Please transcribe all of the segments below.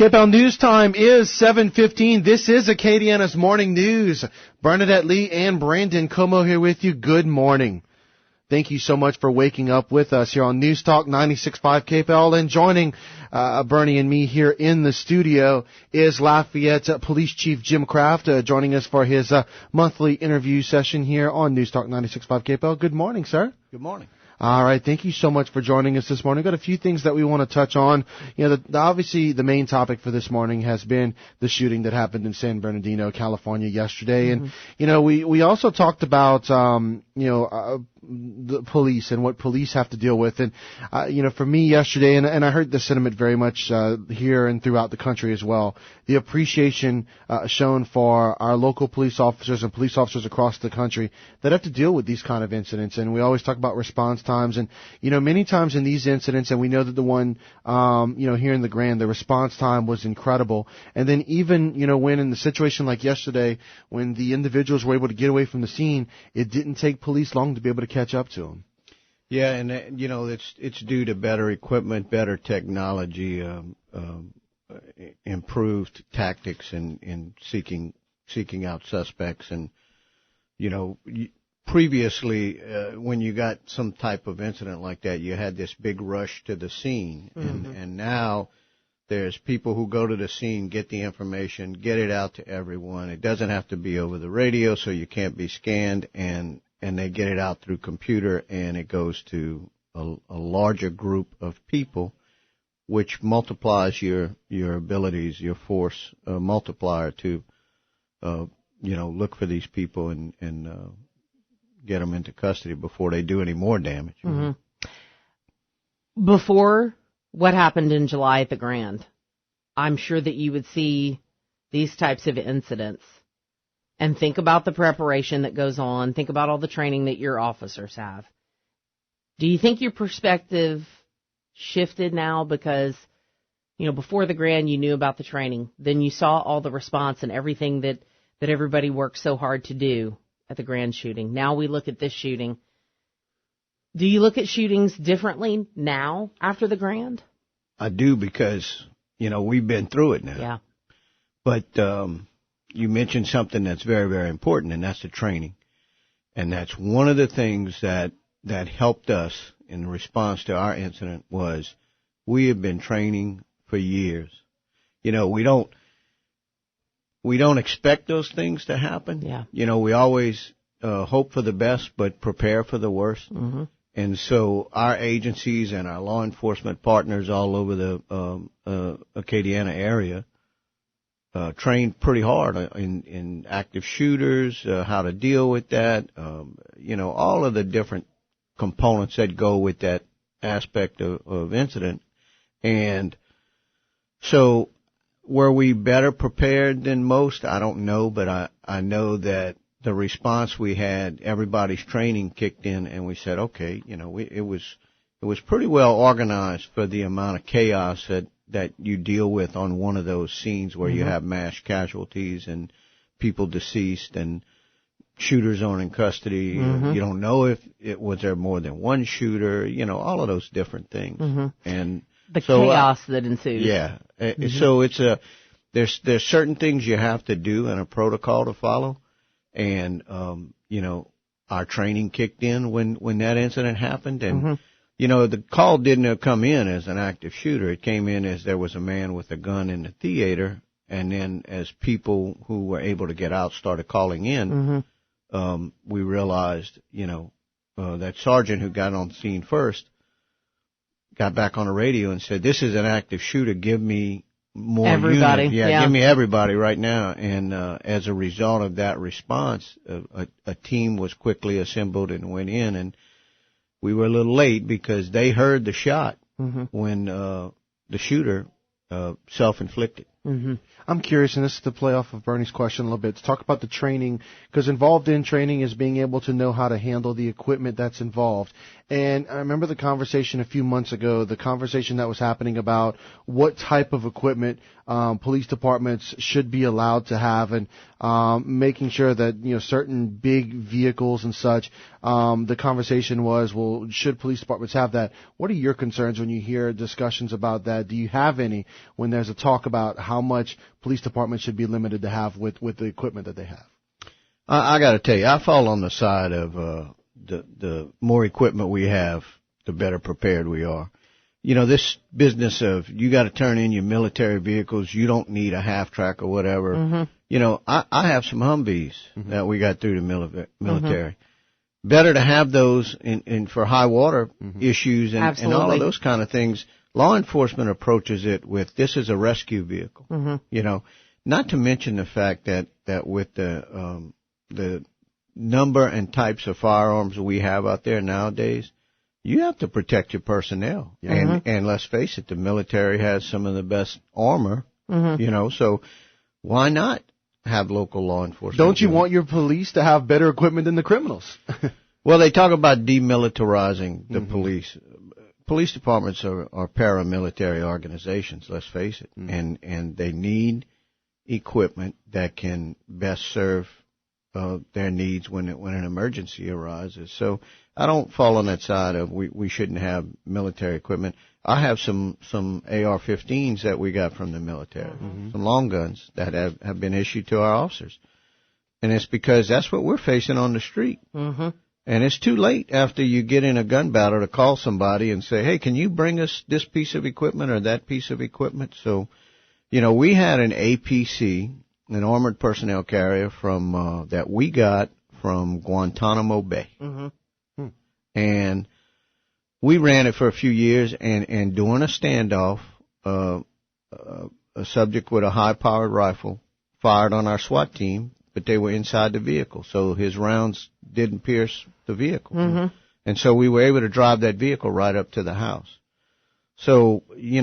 KPEL News Time is 7:15. This is Acadiana's Morning News. Bernadette Lee and Brandon Como here with you. Good morning. Thank you so much for waking up with us here on News Talk 96.5 KPEL. And joining Bernie and me here in the studio is Lafayette Police Chief Jim Kraft, joining us for his monthly interview session here on News Talk 96.5 KPEL. Good morning, sir. Good morning. All right. Thank you so much for joining us this morning. Got a few things that we want to touch on. You know, obviously the main topic for this morning has been the shooting that happened in San Bernardino, California yesterday. And, you know, we also talked about, the police and what police have to deal with. And, for me yesterday, and I heard the sentiment very much here and throughout the country as well, the appreciation shown for our local police officers and police officers across the country that have to deal with these kind of incidents. And we always talk about response times. And, many times in these incidents, and we know that the one, here in the Grand, the response time was incredible. And then even, when in the situation like yesterday, when the individuals were able to get away from the scene, it didn't take police long to be able to catch up to them. Yeah, and it's due to better equipment, better technology, improved tactics in seeking out suspects. And previously, when you got some type of incident like that, you had this big rush to the scene, and now there's people who go to the scene, get the information, get it out to everyone. It doesn't have to be over the radio, so you can't be scanned, and they get it out through computer, and it goes to a larger group of people, which multiplies your abilities, your force multiplier to, look for these people and get them into custody before they do any more damage. Before what happened in July at the Grand, I'm sure that you would see these types of incidents and think about the preparation that goes on, think about all the training that your officers have. Do you think your perspective shifted now because, before the Grand you knew about the training, then you saw all the response and everything that everybody worked so hard to do at the Grand shooting? Now we look at this shooting. Do you look at shootings differently now after the Grand? I do, because, we've been through it now. Yeah. But you mentioned something that's very, very important, and that's the training. And that's one of the things that helped us in response to our incident was we have been training for years. We don't expect those things to happen. Yeah. We always hope for the best but prepare for the worst. And so our agencies and our law enforcement partners all over the Acadiana area trained pretty hard in active shooters, how to deal with that, all of the different components that go with that aspect of incident. And so were we better prepared than most? I don't know, but I know that the response we had, everybody's training kicked in, and we said, okay, it was pretty well organized for the amount of chaos that you deal with on one of those scenes where you have mass casualties and people deceased and shooters on in custody. You don't know if was there more than one shooter, all of those different things. And the chaos that ensues. Yeah. So there's certain things you have to do and a protocol to follow. And, our training kicked in when that incident happened. And, the call didn't come in as an active shooter. It came in as there was a man with a gun in the theater. And then as people who were able to get out started calling in, we realized, that sergeant who got on the scene first got back on the radio and said, "This is an active shooter. Give me more everybody." Unit. Yeah, give me everybody right now. And as a result of that response, a team was quickly assembled and went in. And we were a little late because they heard the shot when the shooter self-inflicted. Mm-hmm. I'm curious, and this is to play off of Bernie's question a little bit, to talk about the training, because involved in training is being able to know how to handle the equipment that's involved. And I remember the conversation a few months ago, the conversation that was happening about what type of equipment police departments should be allowed to have, and making sure that, certain big vehicles and such, the conversation was, well, should police departments have that? What are your concerns when you hear discussions about that? Do you have any when there's a talk about how much police departments should be limited to have with the equipment that they have? I got to tell you, I fall on the side of the more equipment we have, the better prepared we are. This business of you got to turn in your military vehicles, you don't need a half track or whatever. Mm-hmm. I have some Humvees that we got through the military. Mm-hmm. Better to have those in for high water issues and all of those kind of things. Law enforcement approaches it with, this is a rescue vehicle. Mm-hmm. Not to mention the fact that with the number and types of firearms we have out there nowadays, you have to protect your personnel. Mm-hmm. And let's face it, the military has some of the best armor, so why not have local law enforcement? Don't you want your police to have better equipment than the criminals? Well, they talk about demilitarizing the police. Police departments are paramilitary organizations, let's face it, and they need equipment that can best serve their needs when an emergency arises. So I don't fall on that side of we shouldn't have military equipment. I have some AR-15s that we got from the military, some long guns that have been issued to our officers, and it's because that's what we're facing on the street. Mm-hmm. And it's too late after you get in a gun battle to call somebody and say, hey, can you bring us this piece of equipment or that piece of equipment? So, we had an APC, an armored personnel carrier from that we got from Guantanamo Bay. Mm-hmm. And we ran it for a few years, and during a standoff, a subject with a high-powered rifle fired on our SWAT team, but they were inside the vehicle, so his rounds didn't pierce the vehicle. Mm-hmm. And so we were able to drive that vehicle right up to the house. So, you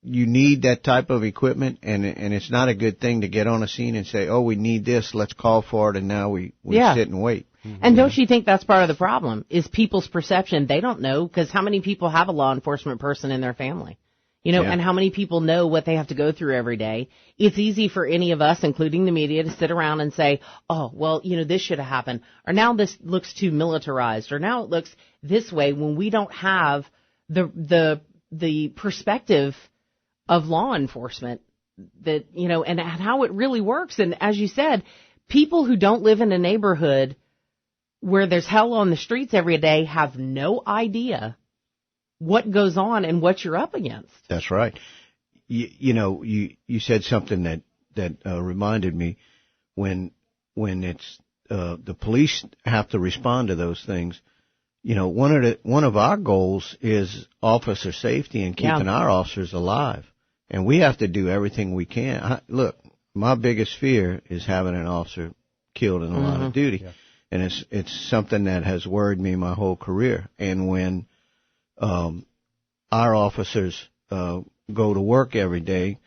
need that type of equipment, and it's not a good thing to get on a scene and say, oh, we need this, let's call for it, and now we sit and wait. Mm-hmm. And don't you think that's part of the problem, is people's perception? They don't know, because how many people have a law enforcement person in their family? And how many people know what they have to go through every day? It's easy for any of us, including the media, to sit around and say, oh, well, this should have happened, or now this looks too militarized, or now it looks this way, when we don't have the perspective of law enforcement that, and how it really works. And as you said, people who don't live in a neighborhood where there's hell on the streets every day have no idea what goes on and what you're up against. That's right. You said something that reminded me when it's the police have to respond to those things. One of our goals is officer safety and keeping our officers alive, and we have to do everything we can. Look, my biggest fear is having an officer killed in the line of duty, and it's something that has worried me my whole career. And when our officers go to work every day,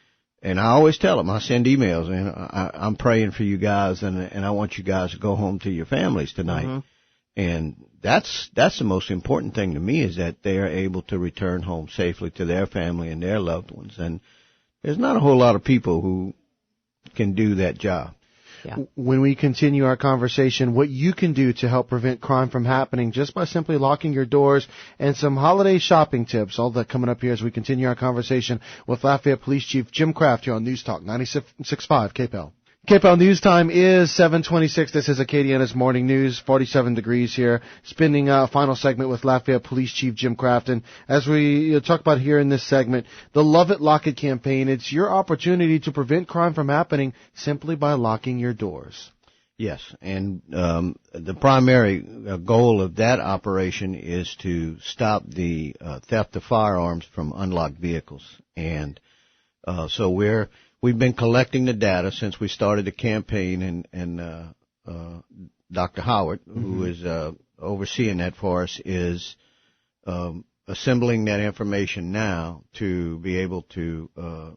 and I always tell them, I send emails, and I'm praying for you guys, and I want you guys to go home to your families tonight. Mm-hmm. And that's the most important thing to me, is that they are able to return home safely to their family and their loved ones. And there's not a whole lot of people who can do that job. Yeah. When we continue our conversation, what you can do to help prevent crime from happening just by simply locking your doors, and some holiday shopping tips. All that coming up here as we continue our conversation with Lafayette Police Chief Jim Kraft here on News Talk 96.5 KPEL. KPEL News Time is 7:26. This is Acadiana's Morning News. 47 degrees here. Spending a final segment with Lafayette Police Chief Jim Kraft. And as we talk about here in this segment, the Love It, Lock It campaign, it's your opportunity to prevent crime from happening simply by locking your doors. Yes, and the primary goal of that operation is to stop the theft of firearms from unlocked vehicles. And so we've been collecting the data since we started the campaign, and Dr. Howard, who is overseeing that for us, is assembling that information now to be able to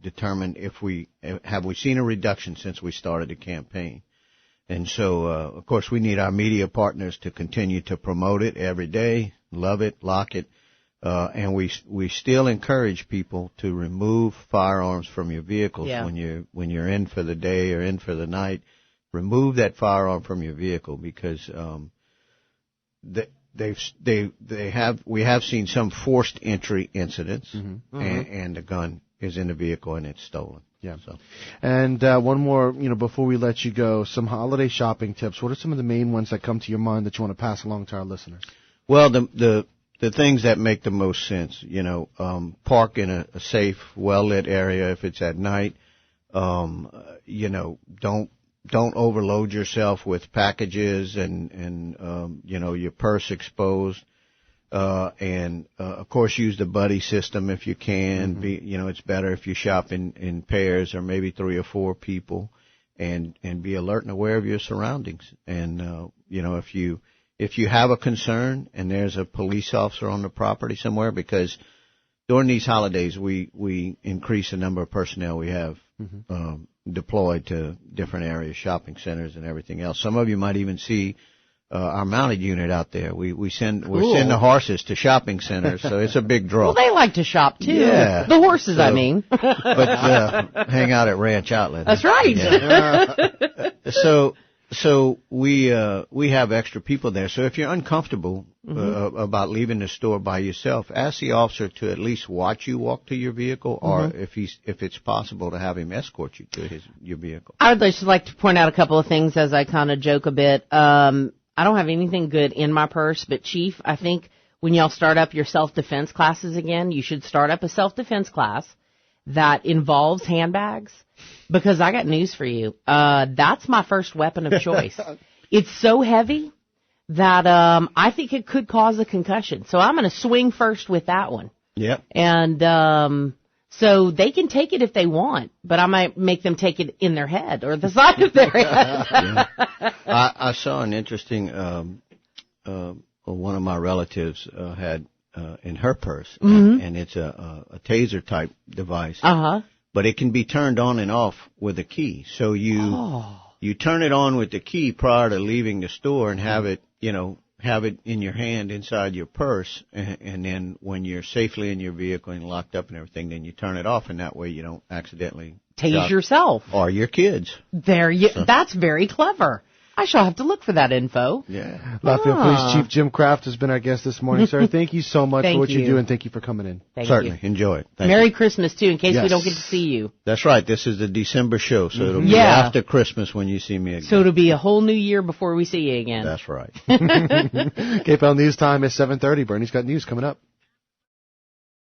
determine if we seen a reduction since we started the campaign. And so, of course, we need our media partners to continue to promote it every day, love it, lock it. And we still encourage people to remove firearms from your vehicles when you're in for the day or in for the night. Remove that firearm from your vehicle because we have seen some forced entry incidents, and the gun is in the vehicle and it's stolen. Yeah. So. And one more, before we let you go, some holiday shopping tips. What are some of the main ones that come to your mind that you want to pass along to our listeners? Well, the things that make the most sense, park in a safe, well-lit area if it's at night. Don't overload yourself with packages and your purse exposed. Of course, use the buddy system if you can. It's better if you shop in pairs or maybe 3 or 4 people and be alert and aware of your surroundings. And, if you have a concern and there's a police officer on the property somewhere, because during these holidays we increase the number of personnel we have deployed to different areas, shopping centers and everything else. Some of you might even see our mounted unit out there. We're sending the horses to shopping centers, so it's a big draw. Well, they like to shop too. Yeah. The horses, I mean. But hang out at Ranch Outlet. That's right. Yeah. So we have extra people there. So if you're uncomfortable about leaving the store by yourself, ask the officer to at least watch you walk to your vehicle, or if it's possible to have him escort you to your vehicle. I would just like to point out a couple of things as I kind of joke a bit. I don't have anything good in my purse, but Chief, I think when y'all start up your self-defense classes again, you should start up a self-defense class that involves handbags, because I got news for you. That's my first weapon of choice. It's so heavy that I think it could cause a concussion. So I'm going to swing first with that one. Yep. And so they can take it if they want, but I might make them take it in their head or the side of their head. Yeah. I saw an interesting one of my relatives had in her purse, and it's a taser type device. But it can be turned on and off with a key. So you turn it on with the key prior to leaving the store and have it in your hand inside your purse, and then when you're safely in your vehicle and locked up and everything, then you turn it off, and that way you don't accidentally tase yourself or your kids. That's very clever. I shall have to look for that info. Yeah. Lafayette Police Chief Jim Kraft has been our guest this morning, sir. Thank you so much for what you do, and thank you for coming in. Certainly. Enjoy it. Merry Christmas, too, in case we don't get to see you. That's right. This is the December show, so it'll be after Christmas when you see me again. So it'll be a whole new year before we see you again. That's right. KPL News Time is 7:30. Bernie's got news coming up.